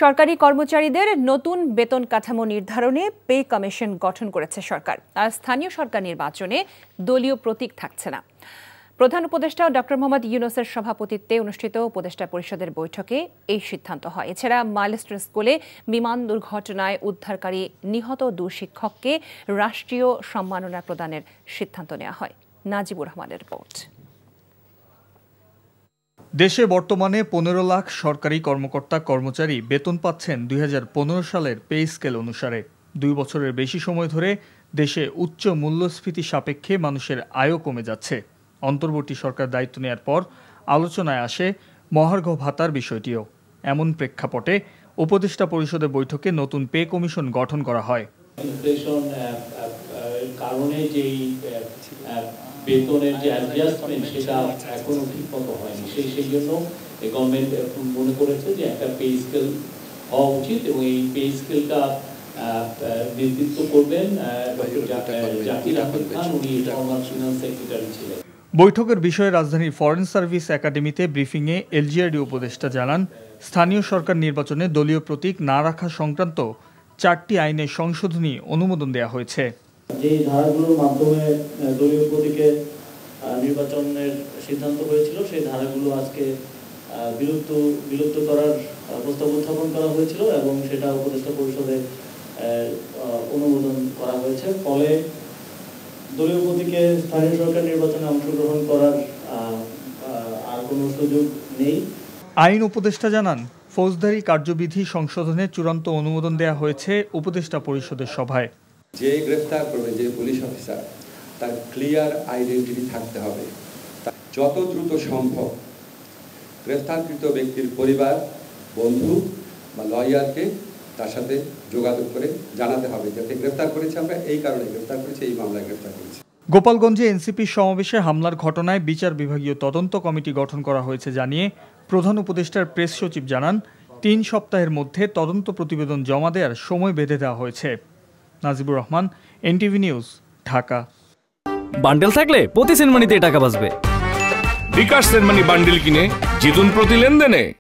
সরকারি কর্মচারীদের নতুন বেতন কাঠামো নির্ধারণে পে কমিশন গঠন করেছে সরকার। আর স্থানীয় সরকার নির্বাচনে দলীয় প্রতীক থাকছে না। প্রধান উপদেষ্টা ডক্টর মোহাম্মদ ইউনূসের সভাপতিত্বে অনুষ্ঠিত উপদেষ্টা পরিষদের বৈঠকে এই সিদ্ধান্ত হয়। এছাড়া মাইলস্টোন স্কুলে বিমান দুর্ঘটনায় উদ্ধারকারী নিহত 2 শিক্ষককে রাষ্ট্রীয় সম্মাননা প্রদানের সিদ্ধান্ত নেওয়া হয়। নাজিবুর রহমানের রিপোর্ট। দেশে বর্তমানে 15 লাখ সরকারি কর্মকর্তা কর্মচারী বেতন পাচ্ছেন 2015 সালের পে স্কেল অনুসারে। 2 বছরের বেশি সময় ধরে দেশে উচ্চ মূল্যস্ফীতি সাপেক্ষে মানুষের আয়ও কমে যাচ্ছে। অন্তর্বর্তী সরকার দায়িত্ব নেয়ার পর আলোচনায় আসে মহার্ঘ ভাতার বিষয়টিও। এমন প্রেক্ষাপটে উপদেষ্টা পরিষদের বৈঠকে নতুন পে কমিশন গঠন করা হয়। ইনফ্লেশন কারণে যেই বেতনের যে অ্যাডজাস্টমেন্ট সেটা এখনো ঠিকমতো হয়নি, সেই জন্য গভর্নমেন্ট মনে করেছে যে একটা পে স্কেল হওয়া উচিত এবং এই পে স্কেলটা নেতৃত্ব করবেন ডক্টর জাকির আহমেদ খান, উনি ফর্মার ফিনান্স সেক্রেটারি ছিলেন। বৈঠকের বিষয়ে রাজধানীর ফরেন সার্ভিস একাডেমিতে ব্রিফিংয়ে এলজিআরডি উপদেষ্টা জানান, স্থানীয় সরকার নির্বাচনে দলীয় প্রতীক না রাখা সংক্রান্ত 4টি আইনের সংশোধনী অনুমোদন দেওয়া হয়েছে। যে ধারাগুলোর মাধ্যমে দলীয় প্রতীকে নির্বাচনের সিদ্ধান্ত হয়েছিল সেই ধারাগুলো আজকে বিলুপ্ত করার প্রস্তাব উত্থাপন করা হয়েছিল এবং সেটা উপদেষ্টা পরিষদে অনুমোদন করা হয়েছে। ফলে দলীয় প্রতীকে স্থানীয় সরকার নির্বাচনে অংশগ্রহণ করার আর কোনো সুযোগ নেই। আইন উপদেষ্টা জানান, ফৌজদারি কার্যবিধি সংশোধনে চূড়ান্ত অনুমোদন দেওয়া হয়েছে উপদেষ্টা পরিষদের সভায়। যে গ্রেফতার করবে যে পুলিশ অফিসার, তার ক্লিয়ার আইডেন্টিটি থাকতে হবে। যত দ্রুত সম্ভব গ্রেফতারকৃত ব্যক্তির পরিবার, বন্ধু বা লয়ারকে তার সাথে যোগাযোগ করে জানাতে হবে যাতে গ্রেফতার করেছে, আমরা এই কারণে গ্রেফতার করেছি, এই মামলায় গ্রেফতার করেছি। গোপালগঞ্জে এনসিপির সমাবেশে হামলার ঘটনায় বিচার বিভাগীয় তদন্ত কমিটি গঠন করা হয়েছে জানিয়ে প্রধান উপদেষ্টার প্রেস সচিব জানান, 3 সপ্তাহের মধ্যে তদন্ত প্রতিবেদন জমা দেওয়ার সময় বেঁধে দেওয়া হয়েছে। Najibur Rahman, NTV news, Dhaka. Bundle থাকলে প্রতি সেনমানিতে টাকা বাঁচবে। বিকাশ সেনমানি বান্ডেল কিনে জিতুন প্রতি লেনদেনে।